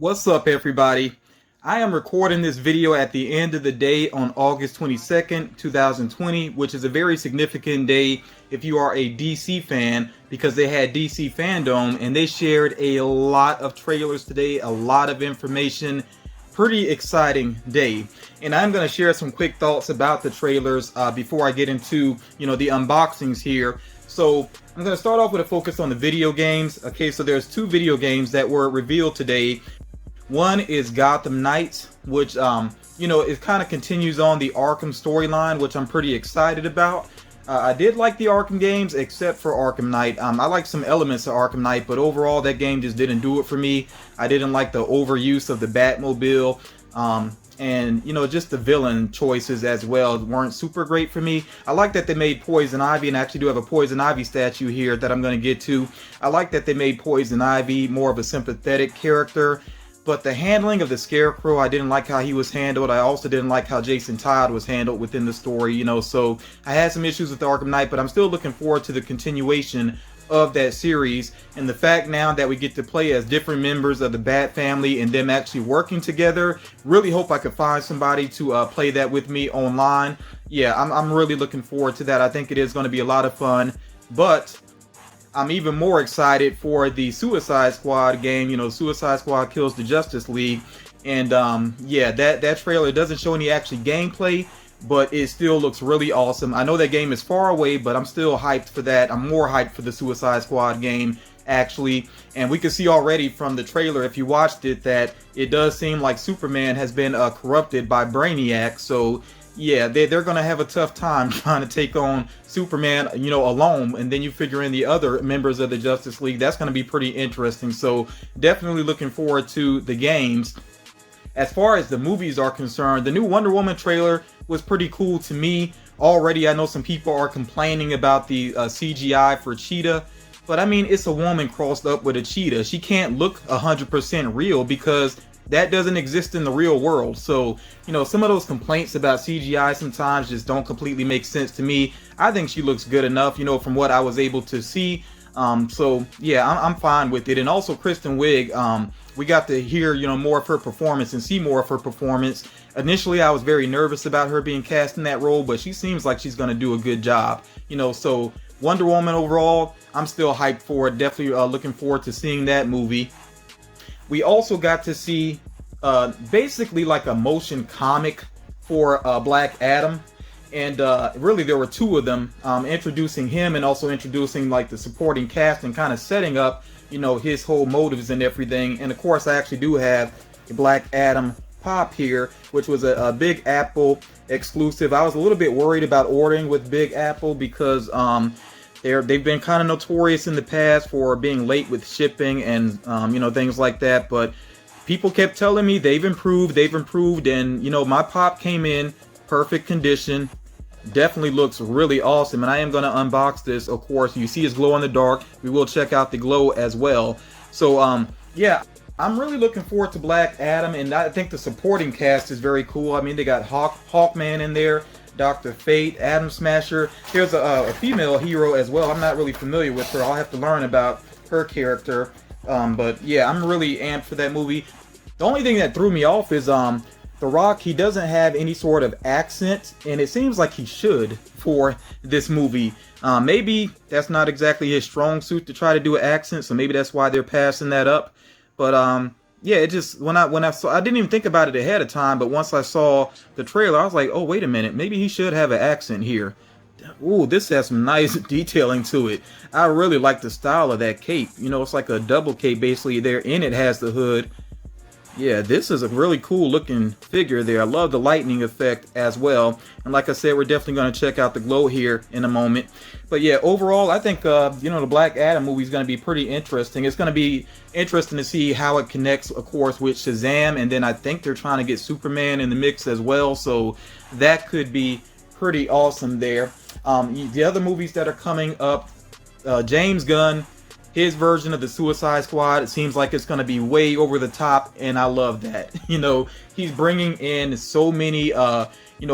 What's up, everybody? I am recording this video at the end of the day on August 22nd, 2020, which is a very significant day if you are a DC fan, because they had DC Fandome and they shared a lot of trailers today, a lot of information. Pretty exciting day. And I'm going to share some quick thoughts about the trailers before I get into, the unboxings here. So I'm going to start off with a focus on the video games. Okay, so there's two video games that were revealed today. One is Gotham Knights, which, it kind of continues on the Arkham storyline, which I'm pretty excited about. I did like the Arkham games, except for Arkham Knight. I like some elements of Arkham Knight, but overall that game just didn't do it for me. I didn't like the overuse of the Batmobile, and, just the villain choices as well weren't super great for me. I like that they made Poison Ivy, and I actually do have a Poison Ivy statue here that I'm going to get to. I like that they made Poison Ivy more of a sympathetic character. But the handling of the Scarecrow, I didn't like how he was handled. I also didn't like how Jason Todd was handled within the story, so I had some issues with the Arkham Knight, but I'm still looking forward to the continuation of that series. And the fact now that we get to play as different members of the Bat family and them actually working together, really hope I could find somebody to play that with me online. Yeah, I'm really looking forward to that. I think it is going to be a lot of fun. But I'm even more excited for the Suicide Squad game, Suicide Squad Kills the Justice League. And that trailer doesn't show any actual gameplay, but it still looks really awesome. I know that game is far away, but I'm still hyped for that. I'm more hyped for the Suicide Squad game, actually. And we can see already from the trailer, if you watched it, that it does seem like Superman has been corrupted by Brainiac. So yeah, they're going to have a tough time trying to take on Superman, alone. And then you figure in the other members of the Justice League. That's going to be pretty interesting. So definitely looking forward to the games. As far as the movies are concerned, the new Wonder Woman trailer was pretty cool to me. Already, I know some people are complaining about the CGI for Cheetah. But I mean, it's a woman crossed up with a cheetah. She can't look 100% real because that doesn't exist in the real world. So, some of those complaints about CGI sometimes just don't completely make sense to me. I think she looks good enough, from what I was able to see. So yeah, I'm fine with it. And also Kristen Wiig, we got to hear, more of her performance and see more of her performance. Initially, I was very nervous about her being cast in that role, but she seems like she's going to do a good job. So Wonder Woman overall, I'm still hyped for it. Definitely looking forward to seeing that movie. We also got to see basically like a motion comic for Black Adam. And really there were two of them, introducing him and also introducing like the supporting cast and kind of setting up, his whole motives and everything. And of course I actually do have a Black Adam pop here, which was a Big Apple exclusive. I was a little bit worried about ordering with Big Apple because they've been kind of notorious in the past for being late with shipping and things like that, but people kept telling me they've improved, and my pop came in perfect condition. Definitely looks really awesome, and I am going to unbox this. Of course, you see his glow in the dark. We will check out the glow as well. So yeah, I'm really looking forward to Black Adam, and I think the supporting cast is very cool. I mean, they got Hawkman in there, Dr. Fate, Atom Smasher. There's a female hero as well. I'm not really familiar with her. I'll have to learn about her character. But yeah, I'm really amped for that movie. The only thing that threw me off is The Rock. He doesn't have any sort of accent, and it seems like he should for this movie. Maybe that's not exactly his strong suit to try to do an accent, so maybe that's why they're passing that up. But yeah, it just when I saw, I didn't even think about it ahead of time, but once I saw the trailer, I was like, oh wait a minute, maybe he should have an accent here. Ooh, this has some nice detailing to it. I really like the style of that cape. It's like a double cape basically there, and it has the hood. Yeah, this is a really cool looking figure there. I love the lightning effect as well. And like I said, we're definitely going to check out the glow here in a moment. But yeah, overall, I think, the Black Adam movie is going to be pretty interesting. It's going to be interesting to see how it connects, of course, with Shazam. And then I think they're trying to get Superman in the mix as well. So that could be pretty awesome there. The other movies that are coming up, James Gunn, his version of the Suicide Squad, it seems like it's going to be way over the top, and I love that. He's bringing in so many,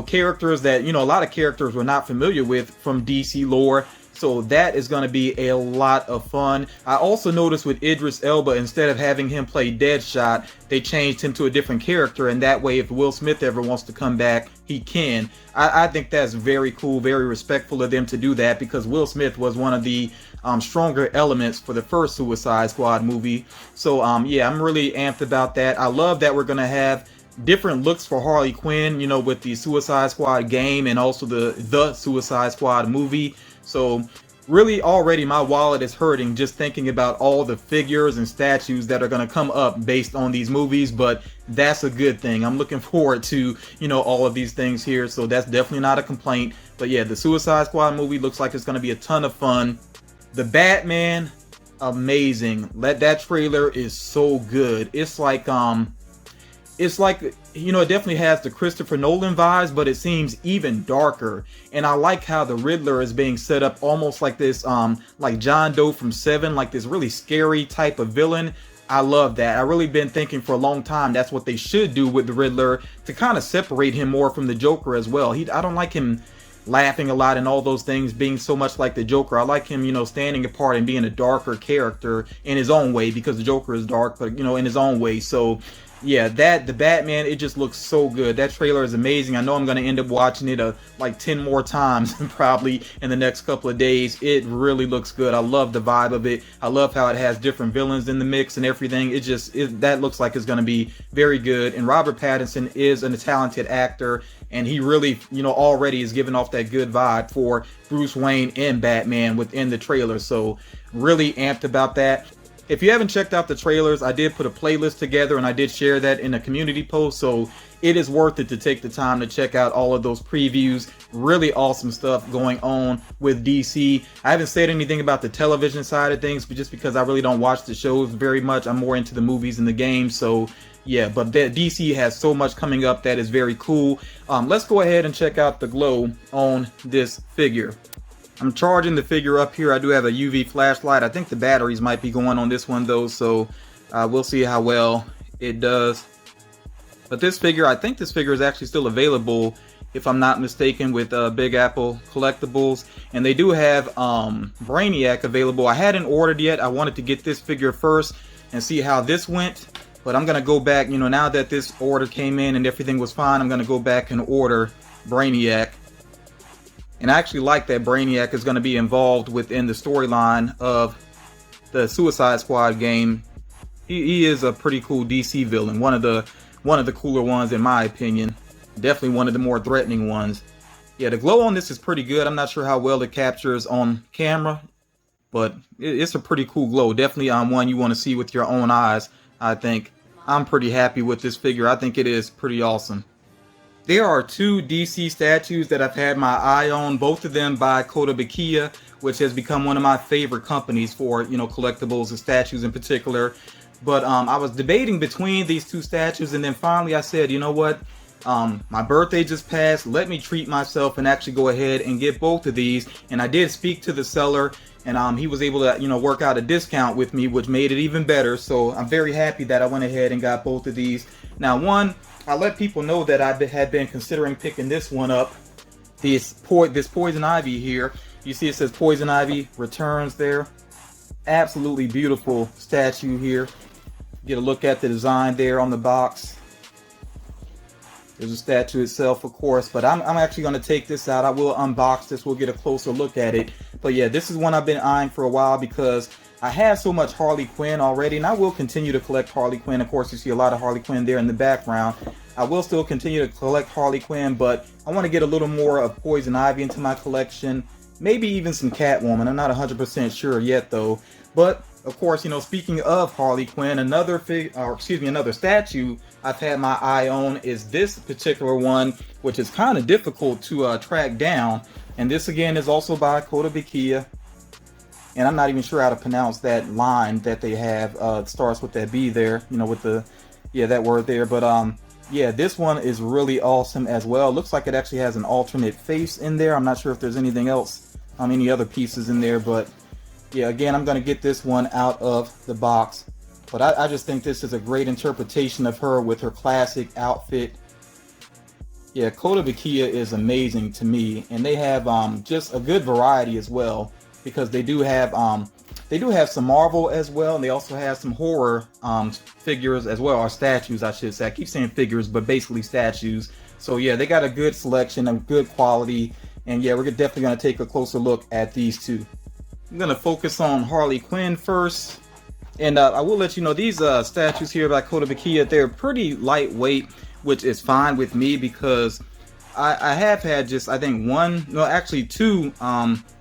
characters that, a lot of characters we're not familiar with from DC lore. So that is going to be a lot of fun. I also noticed with Idris Elba, instead of having him play Deadshot, they changed him to a different character, and that way if Will Smith ever wants to come back, he can. I think that's very cool, very respectful of them to do that, because Will Smith was one of the stronger elements for the first Suicide Squad movie. So yeah, I'm really amped about that. I love that we're going to have different looks for Harley Quinn, you know, with the Suicide Squad game and also the Suicide Squad movie. So really already my wallet is hurting just thinking about all the figures and statues that are going to come up based on these movies, but that's a good thing. I'm looking forward to, you know, all of these things here, so that's definitely not a complaint. But yeah, the Suicide Squad movie looks like it's going to be a ton of fun. The Batman, amazing. That trailer is so good. It's like you know, it definitely has the Christopher Nolan vibes, but it seems even darker. And I like how the Riddler is being set up almost like this like John Doe from Seven, like this really scary type of villain. I love that. I really been thinking for a long time that's what they should do with the Riddler, to kind of separate him more from the Joker as well. I don't like him laughing a lot and all those things, being so much like the Joker. I like him, you know, standing apart and being a darker character in his own way, because the Joker is dark, but you know, in his own way. So yeah, the Batman, it just looks so good. That trailer is amazing. I know I'm going to end up watching it like 10 more times probably in the next couple of days. It really looks good. I love the vibe of it. I love how it has different villains in the mix and everything. That looks like it's going to be very good. And Robert Pattinson is a talented actor, and he really, you know, already is giving off that good vibe for Bruce Wayne and Batman within the trailer. So really amped about that. If you haven't checked out the trailers, I did put a playlist together and I did share that in a community post, so it is worth it to take the time to check out all of those previews. Really awesome stuff going on with DC. I haven't said anything about the television side of things, but just because I really don't watch the shows very much. I'm more into the movies and the games, so yeah, but DC has so much coming up that is very cool. Let's go ahead and check out the glow on this figure. I'm charging the figure up here. I do have a UV flashlight. I think the batteries might be going on this one though, so we'll see how well it does. But this figure, I think this figure is actually still available, if I'm not mistaken, with Big Apple Collectibles. And they do have Brainiac available. I hadn't ordered yet. I wanted to get this figure first and see how this went. But I'm going to go back, you know, now that this order came in and everything was fine, I'm going to go back and order Brainiac. And I actually like that Brainiac is going to be involved within the storyline of the Suicide Squad game. He is a pretty cool DC villain. One of the cooler ones in my opinion. Definitely one of the more threatening ones. Yeah, the glow on this is pretty good. I'm not sure how well it captures on camera, but it's a pretty cool glow. Definitely one you want to see with your own eyes, I think. I'm pretty happy with this figure. I think it is pretty awesome. There are two DC statues that I've had my eye on, both of them by Kotobukiya, which has become one of my favorite companies for, you know, collectibles and statues in particular. But I was debating between these two statues, and then finally I said, you know what? My birthday just passed. Let me treat myself and actually go ahead and get both of these. And I did speak to the seller, and he was able to, you know, work out a discount with me, which made it even better. So I'm very happy that I went ahead and got both of these. Now, one, I let people know that I had been considering picking this one up. This Poison Ivy here. You see it says Poison Ivy Returns there. Absolutely beautiful statue here. Get a look at the design there on the box. There's a statue itself, of course, but I'm actually going to take this out. I will unbox this. We'll get a closer look at it. But yeah, this is one I've been eyeing for a while because I have so much Harley Quinn already, and I will continue to collect Harley Quinn. Of course, you see a lot of Harley Quinn there in the background. I will still continue to collect Harley Quinn, but I want to get a little more of Poison Ivy into my collection. Maybe even some Catwoman. I'm not 100% sure yet, though. But of course, you know, speaking of Harley Quinn, another statue I've had my eye on is this particular one, which is kind of difficult to track down. And this again is also by Kotobukiya. And I'm not even sure how to pronounce that line that they have. It starts with that B there, you know, with the, yeah, that word there. But yeah, this one is really awesome as well. Looks like it actually has an alternate face in there. I'm not sure if there's anything else, any other pieces in there, but yeah, again, I'm going to get this one out of the box. But I just think this is a great interpretation of her with her classic outfit. Yeah, Kotobukiya is amazing to me. And they have just a good variety as well because they do have some Marvel as well, and they also have some horror figures as well, or statues I should say. I keep saying figures, but basically statues. So yeah, they got a good selection of good quality, and yeah, we're definitely going to take a closer look at these two. I'm going to focus on Harley Quinn first, and I will let you know these statues here by Kotobukiya, they're pretty lightweight, which is fine with me because I have had just, I think two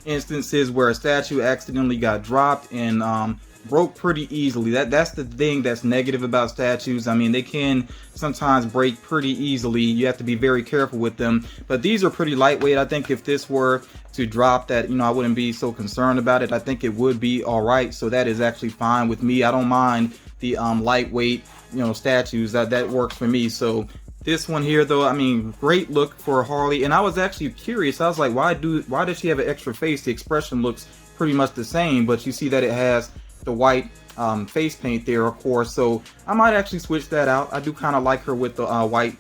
instances where a statue accidentally got dropped and broke pretty easily. That's the thing that's negative about statues. I mean, they can sometimes break pretty easily. You have to be very careful with them. But these are pretty lightweight. I think if this were to drop, that, I wouldn't be so concerned about it. I think it would be all right. So that is actually fine with me. I don't mind the lightweight, statues. That works for me. So this one here, though, I mean, great look for Harley. And I was actually curious. I was like, why does she have an extra face? The expression looks pretty much the same, but you see that it has the white face paint there, of course. So I might actually switch that out. I do kind of like her with the white,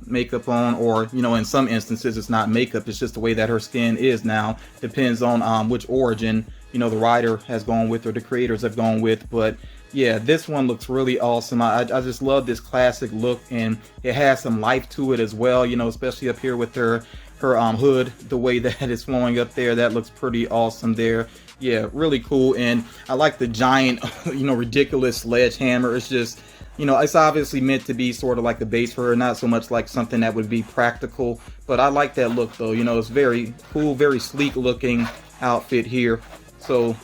makeup on, or, in some instances it's not makeup. It's just the way that her skin is now. Depends on which origin, the writer has gone with or the creators have gone with. But yeah, this one looks really awesome. I just love this classic look, and it has some life to it as well, especially up here with her hood, the way that it's flowing up there. That looks pretty awesome there. Yeah, really cool. And I like the giant, ridiculous sledgehammer. It's just, it's obviously meant to be sort of like a base for her, not so much like something that would be practical. But I like that look, though. It's very cool, very sleek looking outfit here. So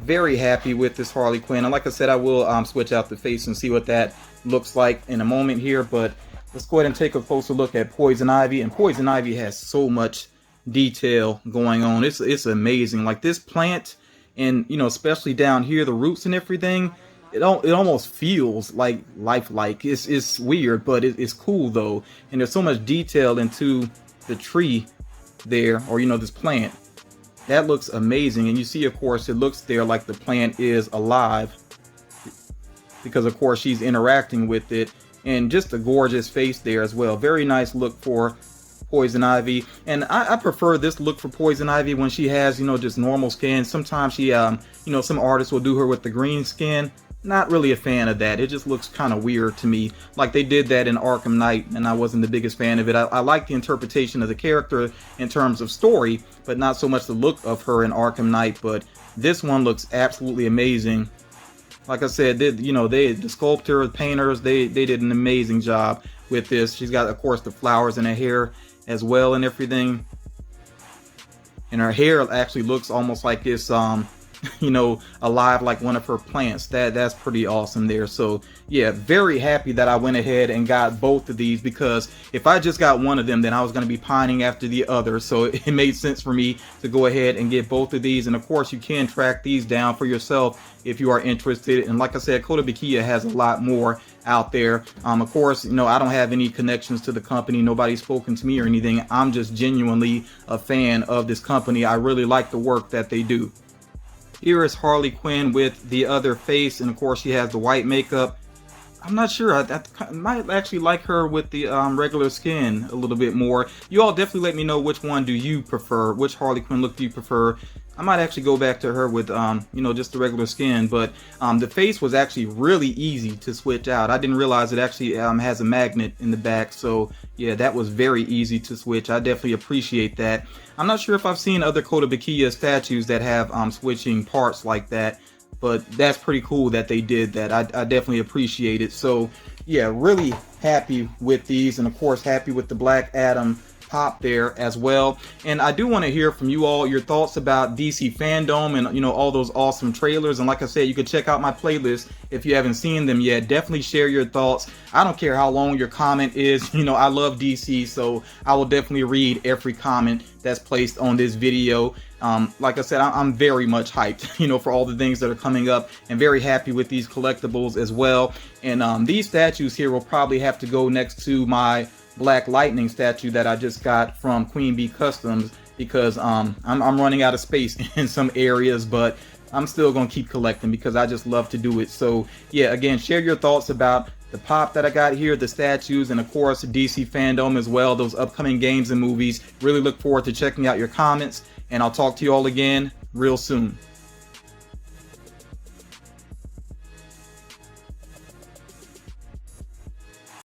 very happy with this Harley Quinn. And like I said, I will switch out the face and see what that looks like in a moment here. But let's go ahead and take a closer look at Poison Ivy. And Poison Ivy has so much detail going on. It's amazing. Like this plant, and especially down here, the roots and everything, it almost feels like lifelike. It's weird, but it's cool though. And there's so much detail into the tree there, or this plant. That looks amazing. And you see, of course, it looks there like the plant is alive because, of course, she's interacting with it. And just a gorgeous face there as well. Very nice look for Poison Ivy. And I prefer this look for Poison Ivy when she has, just normal skin. Sometimes she, some artists will do her with the green skin. Not really a fan of that. It just looks kind of weird to me. Like they did that in Arkham Knight, and I wasn't the biggest fan of it. I like the interpretation of the character in terms of story, but not so much the look of her in Arkham Knight. But this one looks absolutely amazing. Like I said, the sculptor, the painters, they did an amazing job with this. She's got, of course, the flowers in her hair as well and everything. And her hair actually looks almost like it's alive, like one of her plants. That's pretty awesome there. So yeah, very happy that I went ahead and got both of these, because if I just got one of them, then I was going to be pining after the other. So it made sense for me to go ahead and get both of these. And of course, you can track these down for yourself if you are interested. And like I said, Kotobukiya has a lot more out there. Of course, I don't have any connections to the company. Nobody's spoken to me or anything. I'm just genuinely a fan of this company. I really like the work that they do. Here is Harley Quinn with the other face, and of course she has the white makeup. I'm not sure. I might actually like her with the regular skin a little bit more. You all definitely let me know which one do you prefer. Which Harley Quinn look do you prefer? I might actually go back to her with just the regular skin, but the face was actually really easy to switch out. I didn't realize it actually has a magnet in the back, so yeah, that was very easy to switch. I definitely appreciate that. I'm not sure if I've seen other Kotobukiya statues that have switching parts like that, but that's pretty cool that they did that. I definitely appreciate it. So yeah, really happy with these, and of course happy with the Black Adam pop there as well. And I do want to hear from you all your thoughts about DC Fandome and all those awesome trailers. And like I said, you can check out my playlist if you haven't seen them yet. Definitely share your thoughts. I don't care how long your comment is. I love DC, so I will definitely read every comment that's placed on this video. Like I said, I'm very much hyped, for all the things that are coming up, and very happy with these collectibles as well. And these statues here will probably have to go next to my Black Lightning statue that I just got from Queen Bee Customs, because I'm running out of space in some areas, but I'm still gonna keep collecting because I just love to do it. So yeah, again, share your thoughts about the pop that I got here, the statues, and of course DC Fandome as well, those upcoming games and movies. Really look forward to checking out your comments, and I'll talk to you all again real soon.